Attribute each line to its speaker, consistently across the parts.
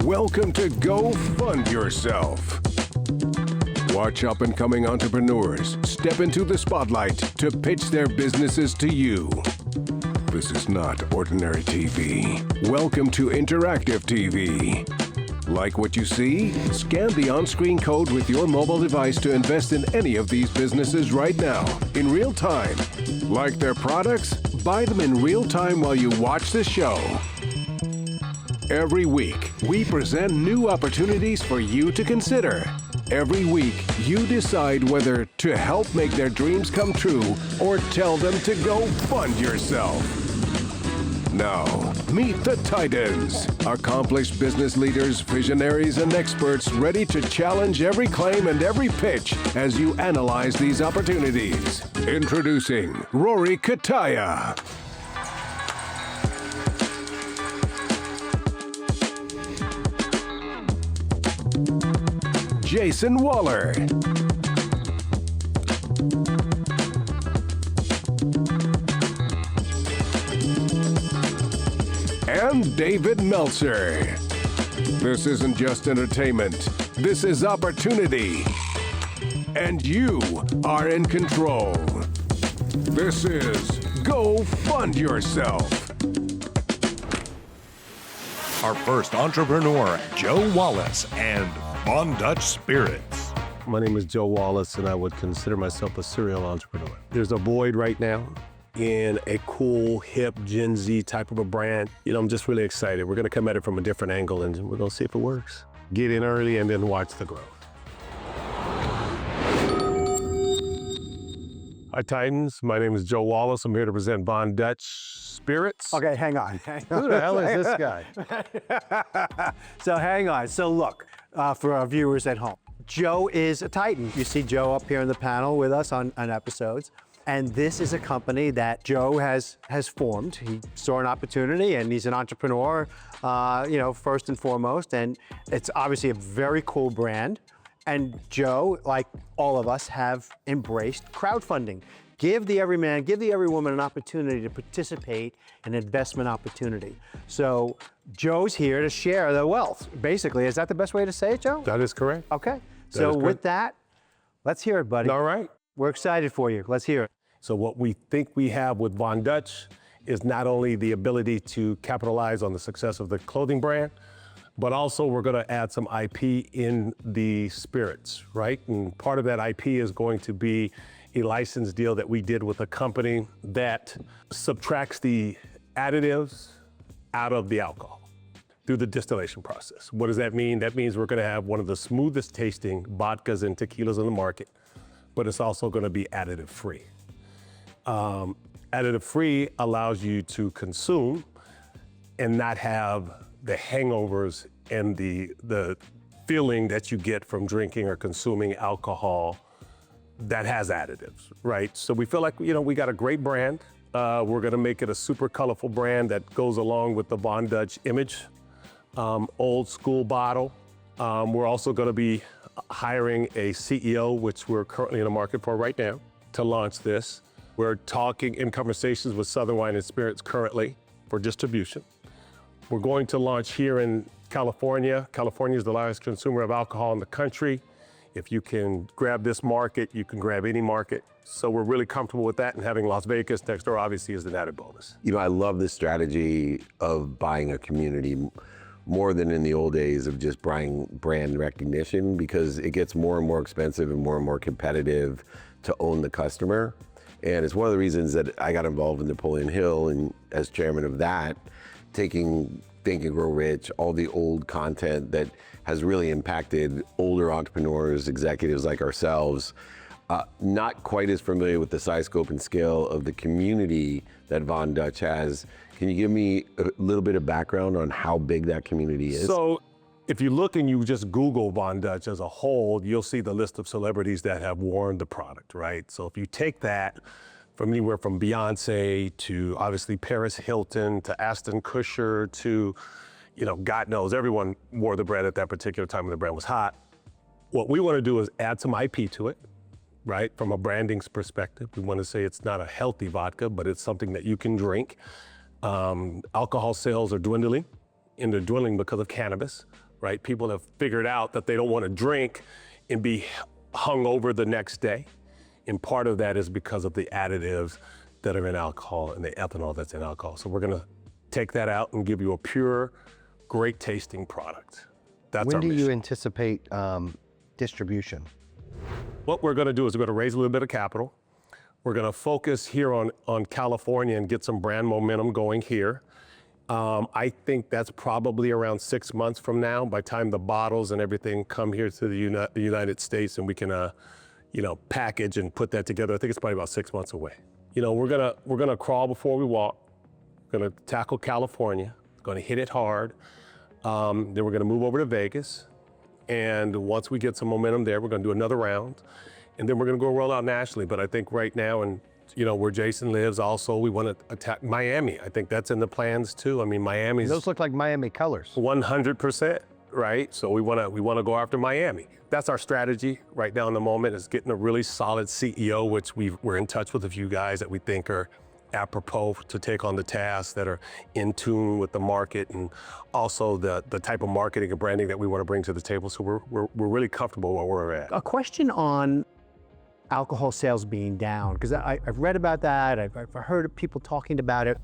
Speaker 1: Welcome to Go Fund Yourself. Watch up-and-coming entrepreneurs step into the spotlight to pitch their businesses to you. This is not ordinary TV. Welcome to interactive TV. Like what you see? Scan the on-screen code with your mobile device to invest in any of these businesses right now, in real time. Like their products? Buy them in real time while you watch the show. Every week, we present new opportunities for you to consider. Every week, you decide whether to help make their dreams come true or tell them to go fund yourself. Now, meet the Titans, accomplished business leaders, visionaries, and experts ready to challenge every claim and every pitch as you analyze these opportunities. Introducing Rory Kataya. Jason Waller. And David Meltzer. This isn't just entertainment. This is opportunity. And you are in control. This is Go Fund Yourself.
Speaker 2: Our first entrepreneur, Joe Wallace and Von Dutch Spirits.
Speaker 3: My name is Joe Wallace, and I would consider myself a serial entrepreneur. There's a void right now in a cool, hip, Gen Z type of a brand. I'm just really excited. We're gonna come at it from a different angle, and we're gonna see if it works. Get in early and then watch the growth. Hi, Titans. My name is Joe Wallace. I'm here to present Von Dutch Spirits.
Speaker 4: Okay, hang on.
Speaker 3: Who the hell is this guy?
Speaker 4: So hang on. So look, for our viewers at home, Joe is a Titan. You see Joe up here in the panel with us on episodes. And this is a company that Joe has formed. He saw an opportunity, and he's an entrepreneur, first and foremost. And it's obviously a very cool brand. And Joe, like all of us, have embraced crowdfunding. Give the everyman, give the everywoman an opportunity to participate in an investment opportunity. So Joe's here to share the wealth, basically. Is that the best way to say it, Joe?
Speaker 3: That is correct.
Speaker 4: Okay. So with that, let's hear it, buddy.
Speaker 3: All right.
Speaker 4: We're excited for you. Let's hear it.
Speaker 3: So what we think we have with Von Dutch is not only the ability to capitalize on the success of the clothing brand, but also we're going to add some IP in the spirits, right? And part of that IP is going to be a license deal that we did with a company that subtracts the additives out of the alcohol through the distillation process. What does that mean? That means we're going to have one of the smoothest tasting vodkas and tequilas on the market, but it's also going to be additive-free. Additive-free allows you to consume and not have the hangovers and the feeling that you get from drinking or consuming alcohol that has additives, right? So we feel like, we got a great brand. We're gonna make it a super colorful brand that goes along with the Von Dutch image, old school bottle. We're also gonna be hiring a CEO, which we're currently in the market for right now, to launch this. We're talking in conversations with Southern Wine and Spirits currently for distribution. We're going to launch here in California. California is the largest consumer of alcohol in the country. If you can grab this market, you can grab any market. So we're really comfortable with that, and having Las Vegas next door obviously is an added bonus.
Speaker 5: I love the strategy of buying a community more than in the old days of just buying brand recognition, because it gets more and more expensive and more competitive to own the customer. And it's one of the reasons that I got involved in Napoleon Hill, and as chairman of that, taking Think and Grow Rich, all the old content that has really impacted older entrepreneurs, executives like ourselves, not quite as familiar with the size, scope, and scale of the community that Von Dutch has. Can you give me a little bit of background on how big that community is?
Speaker 3: So if you look and you just Google Von Dutch as a whole, you'll see the list of celebrities that have worn the product, right? So if you take that from anywhere from Beyonce to obviously Paris Hilton to Ashton Kutcher to, God knows, everyone wore the brand at that particular time when the brand was hot. What we want to do is add some IP to it, right? From a branding perspective, we want to say it's not a healthy vodka, but it's something that you can drink. Alcohol sales are dwindling, and they're dwindling because of cannabis. right? People have figured out that they don't want to drink and be hung over the next day. And part of that is because of the additives that are in alcohol and the ethanol that's in alcohol. So we're gonna take that out and give you a pure, great tasting product. That's
Speaker 6: When
Speaker 3: our
Speaker 6: do
Speaker 3: mission.
Speaker 6: you anticipate distribution?
Speaker 3: What we're gonna do is we're gonna raise a little bit of capital. We're gonna focus here on California and get some brand momentum going here. I think that's probably around 6 months from now, by the time the bottles and everything come here to the United States and we can, package and put that together. I think it's probably about 6 months away. We're gonna crawl before we walk. We're gonna tackle California, gonna hit it hard. Then we're gonna move over to Vegas. And once we get some momentum there, we're gonna do another round. And then we're gonna go roll out nationally. But I think right now, and where Jason lives, also we wanna attack Miami. I think that's in the plans too. I mean, Miami's
Speaker 6: Those look like Miami colors.
Speaker 3: 100%, right? So we wanna go after Miami. That's our strategy right now in the moment, is getting a really solid CEO, which we're in touch with a few guys that we think are apropos to take on the tasks, that are in tune with the market, and also the type of marketing and branding that we want to bring to the table. So we're really comfortable where we're at.
Speaker 4: A question on alcohol sales being down, because I've read about that, I've heard people talking about it.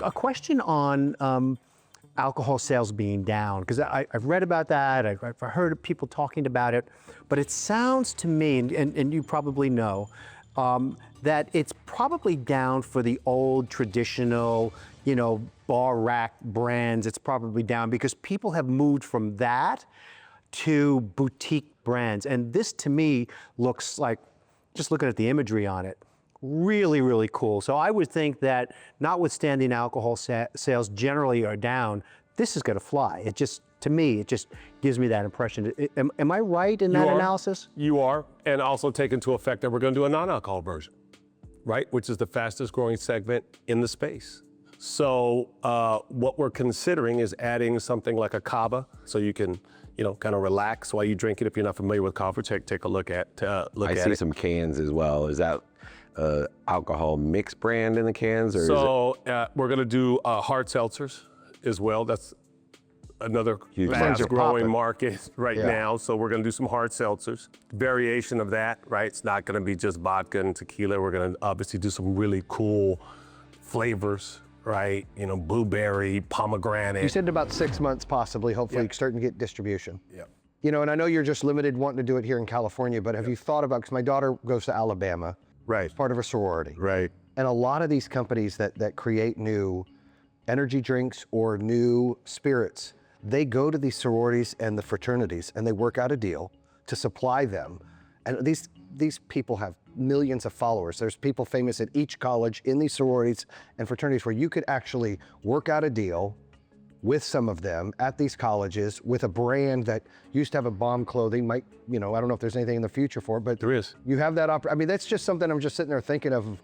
Speaker 4: A question on alcohol sales being down, because I've read about that, I've heard people talking about it, but it sounds to me, and you probably know, that it's probably down for the old traditional, bar rack brands. It's probably down because people have moved from that to boutique brands. And this to me looks like, just looking at the imagery on it, really, really cool. So I would think that notwithstanding alcohol sales generally are down, this is gonna fly. It just, to me, it just gives me that impression. Am I right in that analysis?
Speaker 3: You are, and also take into effect that we're gonna do a non-alcohol version, right? Which is the fastest growing segment in the space. So what we're considering is adding something like a cava, so you can, kind of relax while you drink it. If you're not familiar with cava, take a look at it.
Speaker 5: I see some cans as well. Is that alcohol mix brand in the cans, or
Speaker 3: so we're gonna do hard seltzers as well. That's another
Speaker 5: Huge
Speaker 3: fast growing
Speaker 6: market.
Speaker 3: market right now. So we're gonna do some hard seltzers. Variation of that, right? It's not gonna be just vodka and tequila. We're gonna obviously do some really cool flavors, right? Blueberry, pomegranate.
Speaker 6: You said about 6 months possibly, hopefully starting to get distribution. Yeah. And I know you're just limited wanting to do it here in California, but have you thought about, because my daughter goes to Alabama,
Speaker 3: Right.
Speaker 6: part of a sorority.
Speaker 3: Right.
Speaker 6: And a lot of these companies that create new energy drinks or new spirits, they go to these sororities and the fraternities and they work out a deal to supply them. And these people have millions of followers. There's people famous at each college in these sororities and fraternities where you could actually work out a deal with some of them at these colleges with a brand that used to have a bomb clothing, I don't know if there's anything in the future for it, but
Speaker 3: There is.
Speaker 6: you have that I mean, that's just something I'm just sitting there thinking of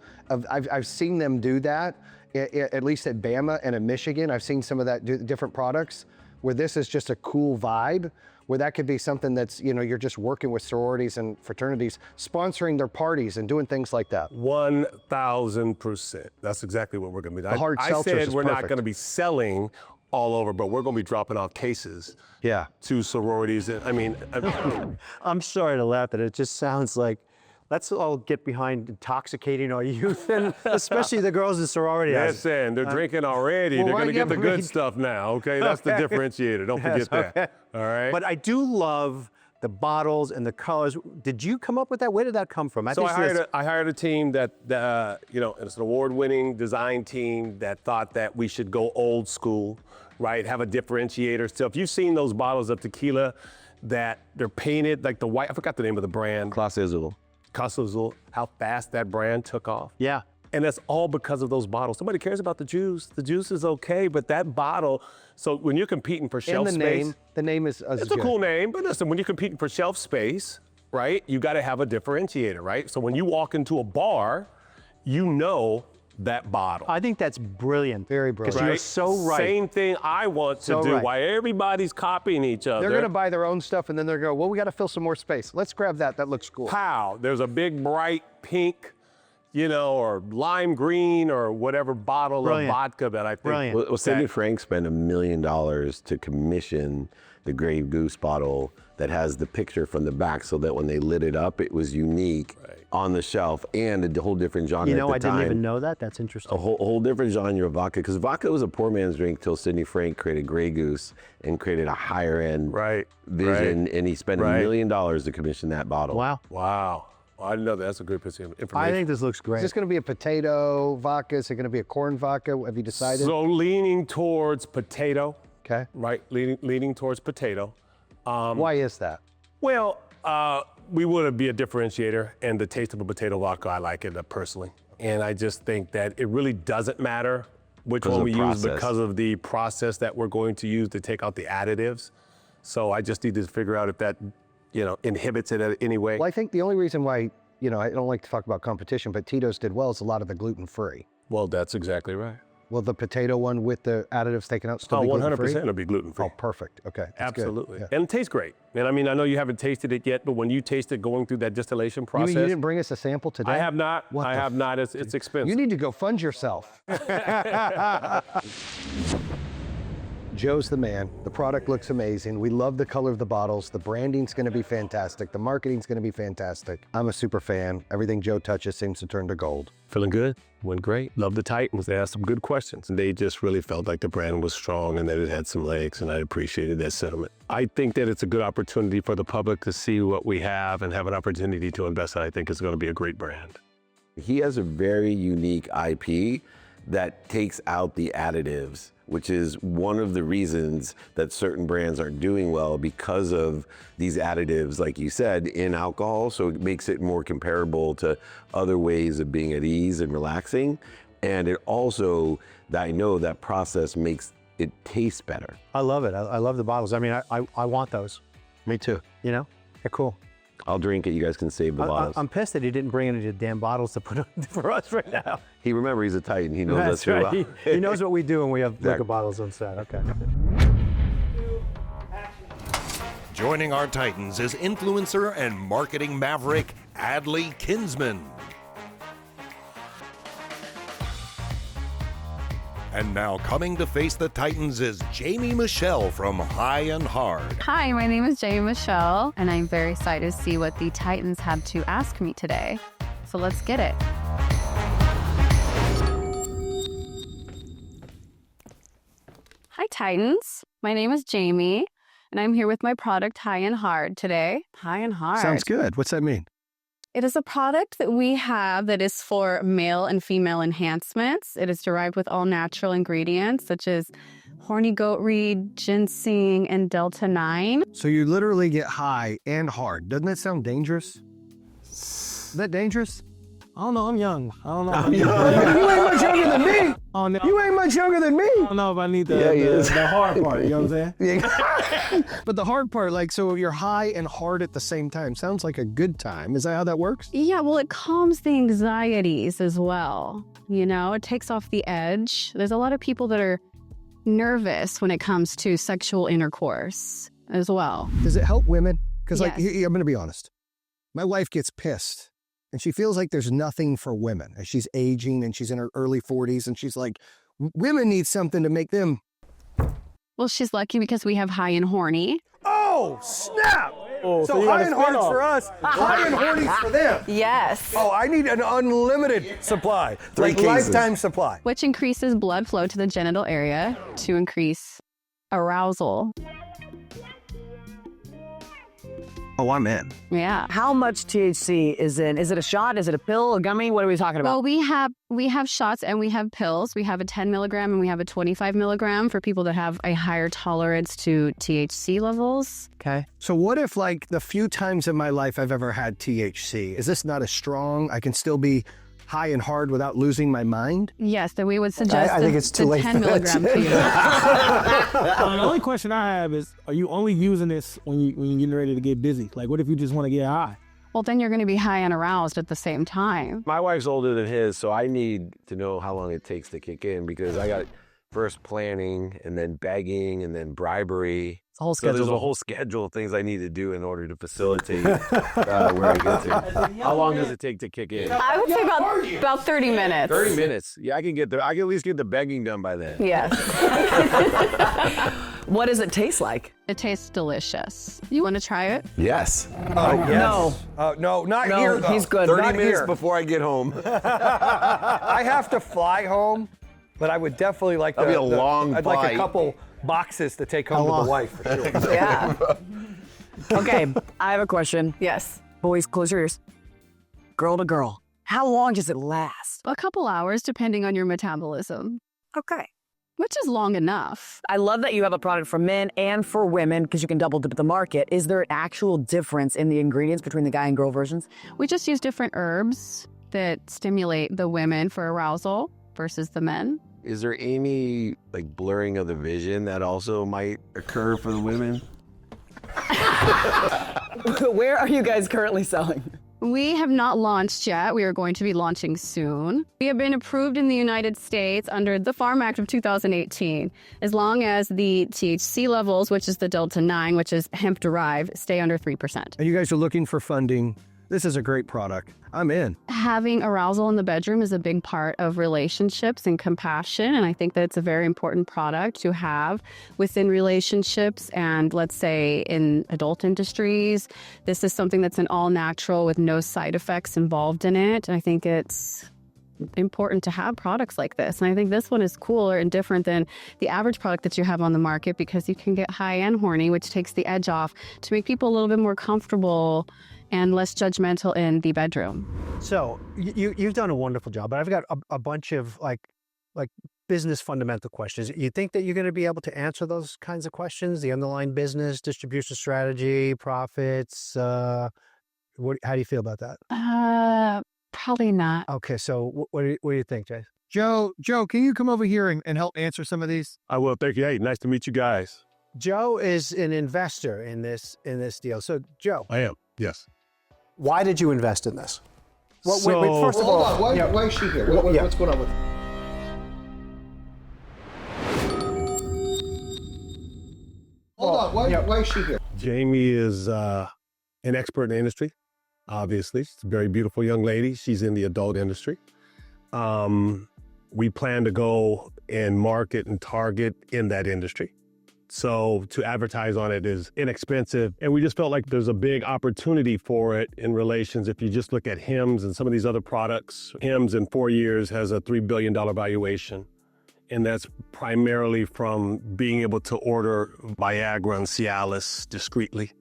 Speaker 6: I've seen them do that, at least at Bama and in Michigan. I've seen some of that different products where this is just a cool vibe, where that could be something that's, you're just working with sororities and fraternities, sponsoring their parties and doing things like that.
Speaker 3: 1,000%. That's exactly what we're gonna be doing.
Speaker 6: The hard
Speaker 3: I
Speaker 6: seltzers
Speaker 3: said
Speaker 6: is
Speaker 3: we're not
Speaker 6: perfect.
Speaker 3: gonna be selling all over, but we're gonna be dropping off cases
Speaker 6: Yeah.
Speaker 3: to sororities.
Speaker 4: I'm sorry to laugh, that it just sounds like, let's all get behind intoxicating our youth, and especially the girls in sorority houses.
Speaker 3: Listen, they're drinking already.
Speaker 4: well,
Speaker 3: They're
Speaker 4: why
Speaker 3: gonna
Speaker 4: you
Speaker 3: get the
Speaker 4: have
Speaker 3: good
Speaker 4: me-
Speaker 3: stuff now, okay? That's the differentiator. Don't forget that.
Speaker 4: Okay.
Speaker 3: All right?
Speaker 4: But I do love the bottles and the colors. Did you come up with that? Where did that come from?
Speaker 3: So I hired a team that, it's an award-winning design team that thought that we should go old school, right? Have a differentiator. So if you've seen those bottles of tequila that they're painted like the white, I forgot the name of the brand.
Speaker 5: Clase Azul?
Speaker 3: Customizable, how fast that brand took off.
Speaker 4: Yeah.
Speaker 3: And that's all because of those bottles. Somebody cares about the juice. The juice is okay, but that bottle, so when you're competing for shelf
Speaker 6: And
Speaker 3: space.
Speaker 6: the name is
Speaker 3: It's a cool name, but listen, when you're competing for shelf space, right, you gotta have a differentiator, right? So when you walk into a bar, you know that bottle.
Speaker 4: I think that's brilliant.
Speaker 6: Very brilliant.
Speaker 4: Because you're so right.
Speaker 3: Same thing I want to
Speaker 4: So
Speaker 3: do.
Speaker 4: right.
Speaker 3: Why everybody's copying each other.
Speaker 6: They're gonna buy their own stuff and then they're gonna go, well, we gotta fill some more space. Let's grab that, that looks cool.
Speaker 3: Pow, there's a big bright pink or lime green or whatever bottle
Speaker 4: Brilliant.
Speaker 3: of vodka that I think.
Speaker 4: Brilliant.
Speaker 5: Well, Sidney Frank spent $1 million to commission the Grey Goose bottle that has the picture from the back, so that when they lit it up, it was unique on the shelf and a whole different genre.
Speaker 4: You know,
Speaker 5: at the
Speaker 4: I didn't
Speaker 5: time.
Speaker 4: even know that. That's interesting.
Speaker 5: A whole different genre of vodka, because vodka was a poor man's drink till Sidney Frank created Grey Goose and created a higher end vision, and he spent $1 million to commission that bottle.
Speaker 4: Wow.
Speaker 3: Wow. Well, I didn't know that. That's a great piece of information.
Speaker 4: I think this looks
Speaker 6: Is
Speaker 4: great.
Speaker 6: this going to be a potato vodka? Is it going to be a corn vodka? Have you decided?
Speaker 3: So leaning towards potato,
Speaker 6: Okay.
Speaker 3: right? Leaning towards potato.
Speaker 6: Why is that?
Speaker 3: Well, we would be a differentiator, and the taste of a potato vodka, I like it personally. And I just think that it really doesn't matter which
Speaker 5: Because
Speaker 3: one
Speaker 5: of
Speaker 3: we use
Speaker 5: process.
Speaker 3: because of the process that we're going to use to take out the additives. So I just need to figure out if that, inhibits it in any way.
Speaker 6: Well, I think the only reason why, I don't like to talk about competition, but Tito's did well is a lot of the gluten-free.
Speaker 3: Well, that's exactly right.
Speaker 6: Will the potato one with the additives taken out still
Speaker 3: Oh,
Speaker 6: be gluten-free?
Speaker 3: 100% will be gluten-free.
Speaker 6: Oh, perfect. Okay. That's good.
Speaker 3: Absolutely.
Speaker 6: Yeah.
Speaker 3: And it tastes great. And I mean, I know you haven't tasted it yet, but when you taste it going through that distillation
Speaker 6: You
Speaker 3: process.
Speaker 6: mean you didn't bring us a sample today?
Speaker 3: I have not.
Speaker 6: What
Speaker 3: I
Speaker 6: the
Speaker 3: have not. It's expensive.
Speaker 6: You need to go fund yourself. Joe's the man. The product looks amazing. We love the color of the bottles. The branding's going to be fantastic. The marketing's going to be fantastic. I'm a super fan. Everything Joe touches seems to turn to gold.
Speaker 3: Feeling good. Went great. Love the Titans. They asked some good questions. And they just really felt like the brand was strong and that it had some legs, and I appreciated that sentiment. I think that it's a good opportunity for the public to see what we have and have an opportunity to invest in. I think it's going to be a great brand.
Speaker 5: He has a very unique IP that takes out the additives, which is one of the reasons that certain brands aren't doing well, because of these additives, like you said, in alcohol. So it makes it more comparable to other ways of being at ease and relaxing. And it also, I know that process makes it taste better.
Speaker 4: I love it. I love the bottles. I mean, I want those.
Speaker 6: Me too.
Speaker 4: They're cool.
Speaker 5: I'll drink it. You guys can save the bottles.
Speaker 4: I'm pissed that he didn't bring any damn bottles to put on for us right now.
Speaker 5: Remember, he's a Titan. He knows us
Speaker 4: That's
Speaker 5: too
Speaker 4: right.
Speaker 5: well.
Speaker 4: He knows what we do when we have liquor
Speaker 5: Exactly.
Speaker 4: bottles on set. Okay.
Speaker 2: Joining our Titans is influencer and marketing maverick Adley Kinsman. And now coming to face the Titans is Jamie Michelle from High and Hard.
Speaker 7: Hi, my name is Jamie Michelle, and I'm very excited to see what the Titans have to ask me today. So let's get it. Hi, Titans. My name is Jamie, and I'm here with my product High and Hard today. High and Hard.
Speaker 6: Sounds good. What's that mean?
Speaker 7: It is a product that we have that is for male and female enhancements. It is derived with all natural ingredients such as horny goat reed, ginseng, and Delta 9.
Speaker 6: So you literally get high and hard. Doesn't that sound dangerous? Is that dangerous?
Speaker 8: I don't know. I'm young. I don't know.
Speaker 6: You ain't much younger than me.
Speaker 8: Oh, no.
Speaker 6: You ain't much younger than me.
Speaker 8: I don't know if I need the hard part. You know what I'm saying?
Speaker 6: But the hard part, so you're high and hard at the same time. Sounds like a good time. Is that how that works?
Speaker 7: Yeah, well, it calms the anxieties as well. It takes off the edge. There's a lot of people that are nervous when it comes to sexual intercourse as well.
Speaker 6: Does it help women? Because,
Speaker 7: Yes.
Speaker 6: I'm going to be honest. My wife gets pissed, and she feels like there's nothing for women. And she's aging, and she's in her early 40s, and she's like, women need something to make them.
Speaker 7: Well, she's lucky because we have High and Horny.
Speaker 6: Oh, snap!
Speaker 8: Oh,
Speaker 6: so
Speaker 8: you
Speaker 6: high
Speaker 8: got a
Speaker 6: and hard's
Speaker 8: spin-off.
Speaker 6: for us, high and horny's for them.
Speaker 7: Yes.
Speaker 6: Oh, I need an unlimited supply,
Speaker 5: Three cases.
Speaker 6: lifetime supply.
Speaker 7: Which increases blood flow to the genital area to increase arousal.
Speaker 6: Oh, I'm in.
Speaker 7: Yeah.
Speaker 9: How much THC is in? Is it a shot? Is it a pill? A gummy? What are we talking about?
Speaker 7: Well, we have shots and we have pills. We have a 10 milligram and we have a 25 milligram for people that have a higher tolerance to THC levels.
Speaker 9: Okay.
Speaker 6: So what if, the few times in my life I've ever had THC, is this not as strong? I can still be high and hard without losing my mind?
Speaker 7: Yes, then we would suggest
Speaker 4: I think it's too
Speaker 7: the
Speaker 4: late
Speaker 7: 10
Speaker 4: for that.
Speaker 7: milligram to you.
Speaker 8: The only question I have is, are you only using this when you're getting ready to get busy? Like, what if you just want to get high?
Speaker 7: Well, then you're going to be high and aroused at the same time.
Speaker 5: My wife's older than his, so I need to know how long it takes to kick in, because I got first planning and then begging and then bribery.
Speaker 9: The whole
Speaker 5: So there's
Speaker 9: schedule.
Speaker 5: a whole schedule of things I need to do in order to facilitate where I get to. How long does it take to kick in?
Speaker 7: I would say about 30 minutes.
Speaker 5: 30 minutes. Yeah, I can at least get the begging done by then.
Speaker 7: Yes.
Speaker 9: What does it taste like?
Speaker 7: It tastes delicious. You want to try it?
Speaker 5: Yes.
Speaker 9: No.
Speaker 6: No, not
Speaker 9: No,
Speaker 6: here though.
Speaker 9: he's good.
Speaker 5: 30
Speaker 6: Not
Speaker 5: minutes
Speaker 6: here.
Speaker 5: before I get home.
Speaker 6: I have to fly home, but I would definitely like
Speaker 5: That'd be a long
Speaker 6: I'd like
Speaker 5: flight.
Speaker 6: a couple boxes to take home to the wife for sure.
Speaker 9: Yeah. Okay, I have a question.
Speaker 7: Yes.
Speaker 9: Boys, close your ears. Girl to girl, how long does it last?
Speaker 7: A couple hours, depending on your metabolism,
Speaker 9: Okay.
Speaker 7: which is long enough.
Speaker 9: I love that you have a product for men and for women because you can double dip the market. Is there an actual difference in the ingredients between the guy and girl versions?
Speaker 7: We just use different herbs that stimulate the women for arousal versus the men.
Speaker 5: Is there any blurring of the vision that also might occur for the women?
Speaker 9: Where are you guys currently selling?
Speaker 7: We have not launched yet. We are going to be launching soon. We have been approved in the United States under the Farm Act of 2018, as long as the THC levels, which is the Delta 9, which is hemp derived, stay under 3%.
Speaker 6: And you guys are looking for funding. This is a great product. I'm in.
Speaker 7: Having arousal in the bedroom is a big part of relationships and compassion, and I think that it's a very important product to have within relationships and, let's say, in adult industries. This is something that's an all-natural with no side effects involved in it, and I think it's important to have products like this. And I think this one is cooler and different than the average product that you have on the market because you can get high and horny, which takes the edge off to make people a little bit more comfortable and less judgmental in the bedroom.
Speaker 4: So you've done a wonderful job, but I've got a bunch of like business fundamental questions. You think that you're going to be able to answer those kinds of questions? The underlying business, distribution strategy, profits. How do you feel about that?
Speaker 7: Probably not.
Speaker 4: Okay, so what do you think, Jace?
Speaker 10: Joe, can you come over here and help answer some of these?
Speaker 3: I will. Thank you. Hey, nice to meet you guys.
Speaker 4: Joe is an investor in this deal. So Joe,
Speaker 3: I am. Yes.
Speaker 4: why did you invest in this? Well,
Speaker 3: So-
Speaker 4: wait, first of all,
Speaker 6: Hold on. Why is she here? What's going on with Hold on. Why is she here?
Speaker 3: Jamie is an expert in the industry, obviously. She's a very beautiful young lady. She's in the adult industry. We plan to go and market and target in that industry. So to advertise on it is inexpensive. And we just felt like there's a big opportunity for it in relations. If you just look at Hims and some of these other products, Hims in 4 years has a $3 billion valuation. And that's primarily from being able to order Viagra and Cialis discreetly.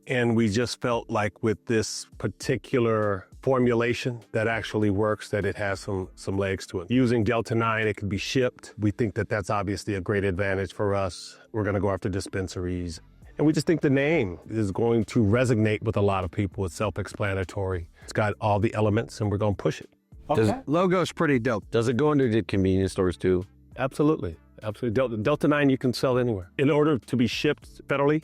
Speaker 3: And we just felt like with this particular formulation that actually works, that it has some legs to it. Using Delta 9, it can be shipped. We think that that's obviously a great advantage for us. We're going to go after dispensaries. And we just think the name is going to resonate with a lot of people. It's self-explanatory. It's got all the elements, and we're going to push it.
Speaker 10: Logo's pretty dope.
Speaker 5: Does it go into the convenience stores too?
Speaker 3: Absolutely. Absolutely. Delta 9 you can sell anywhere. In order to be shipped federally,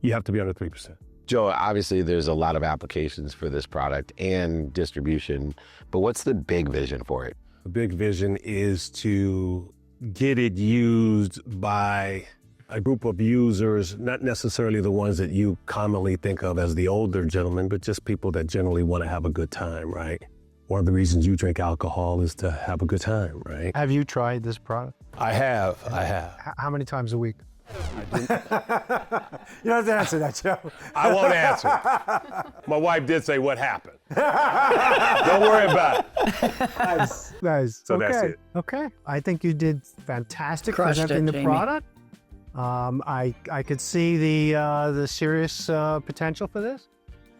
Speaker 3: you have to be under 3%.
Speaker 5: Joe, obviously there's a lot of applications for this product and distribution, but what's the big vision for it?
Speaker 3: The big vision is to get it used by a group of users, not necessarily the ones that you commonly think of as the older gentlemen, but just people that generally want to have a good time, right? One of the reasons you drink alcohol is to have a good time, right?
Speaker 10: Have you tried this product?
Speaker 3: I have.
Speaker 10: How many times a week?
Speaker 4: you don't have to answer that, Joe.
Speaker 3: I won't answer. My wife did say, what happened? Don't worry about it.
Speaker 4: Nice.
Speaker 3: So that's it.
Speaker 4: Okay. I think you did fantastic
Speaker 9: Crushed
Speaker 4: presenting
Speaker 9: it,
Speaker 4: the
Speaker 9: Jamie.
Speaker 4: product. I could see the serious potential for this,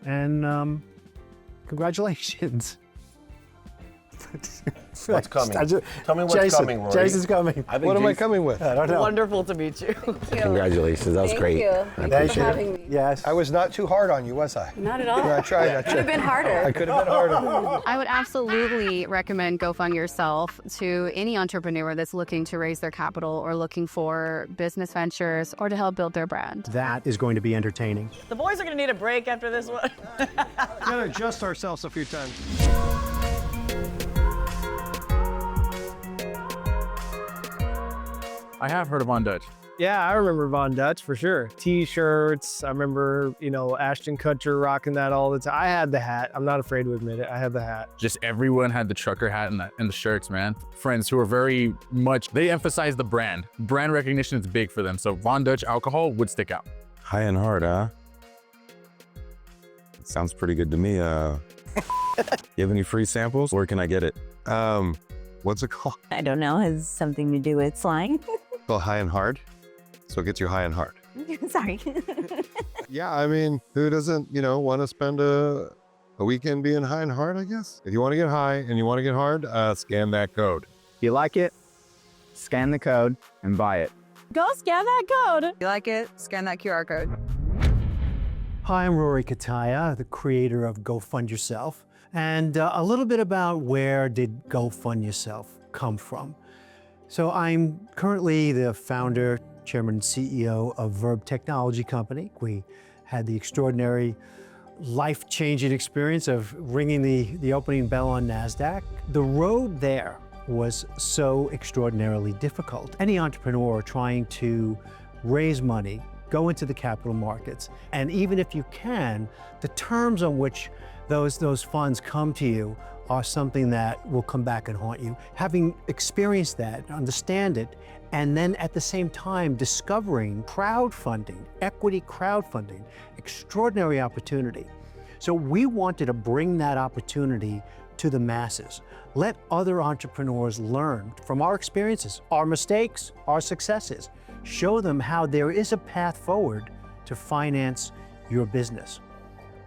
Speaker 4: and congratulations.
Speaker 5: What's coming? Tell me what's
Speaker 4: Jason,
Speaker 5: coming, Rory.
Speaker 4: Jason's coming.
Speaker 6: What am I coming with?
Speaker 4: I don't know.
Speaker 9: Wonderful to meet you.
Speaker 5: Congratulations, that was great.
Speaker 4: Thank you. Yes.
Speaker 6: I was not too hard on you, was I?
Speaker 7: Not at all.
Speaker 6: Yeah, I tried.
Speaker 7: Could have been harder.
Speaker 6: I could have been harder.
Speaker 7: I would absolutely recommend Go Fund Yourself to any entrepreneur that's looking to raise their capital or looking for business ventures or to help build their brand.
Speaker 4: That is going to be entertaining.
Speaker 9: The boys are going to need a break after this one.
Speaker 10: Gotta adjust ourselves a few times.
Speaker 11: I have heard of On Dutch. Yeah, I remember Von Dutch for sure. T-shirts. I remember, Ashton Kutcher rocking that all the time. I had the hat. I'm not afraid to admit it. I had the hat.
Speaker 12: Just everyone had the trucker hat and the shirts, man. Friends who are very much, they emphasize the brand. Brand recognition is big for them. So Von Dutch alcohol would stick out.
Speaker 13: High and hard, huh? Sounds pretty good to me. You have any free samples? Where can I get it?
Speaker 14: What's it called?
Speaker 15: I don't know. Has something to do with slang?
Speaker 14: Called High and Hard. So it gets you high and hard.
Speaker 15: Sorry.
Speaker 14: Yeah, I mean, who doesn't, want to spend a weekend being high and hard, I guess? If you want to get high and you want to get hard, scan that code.
Speaker 16: You like it? Scan the code and buy it.
Speaker 7: Go scan that code.
Speaker 17: You like it? Scan that QR code.
Speaker 4: Hi, I'm Rory Kataya, the creator of Go Fund Yourself, and a little bit about where did Go Fund Yourself come from. So I'm currently the founder, chairman, and CEO of Verb Technology Company. We had the extraordinary life-changing experience of ringing the opening bell on NASDAQ. The road there was so extraordinarily difficult. Any entrepreneur trying to raise money, go into the capital markets, and even if you can, the terms on which those funds come to you are something that will come back and haunt you. Having experienced that, understand it, and then at the same time discovering crowdfunding, equity crowdfunding, extraordinary opportunity. So we wanted to bring that opportunity to the masses. Let other entrepreneurs learn from our experiences, our mistakes, our successes. Show them how there is a path forward to finance your business.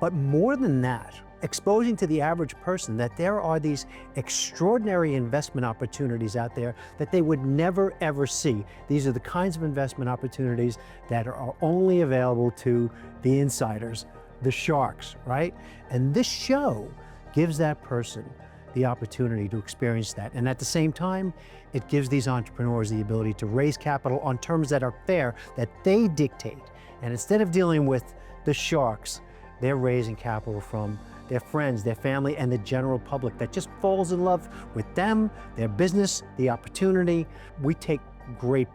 Speaker 4: But more than that, exposing to the average person that there are these extraordinary investment opportunities out there that they would never ever see. These are the kinds of investment opportunities that are only available to the insiders, the sharks, right? And this show gives that person the opportunity to experience that. And at the same time, it gives these entrepreneurs the ability to raise capital on terms that are fair, that they dictate. And instead of dealing with the sharks, they're raising capital from their friends, their family, and the general public that just falls in love with them, their business, the opportunity. We take great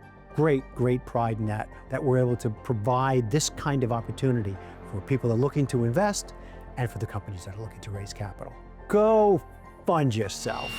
Speaker 4: pride in that we're able to provide this kind of opportunity for people that are looking to invest and for the companies that are looking to raise capital. Go fund yourself.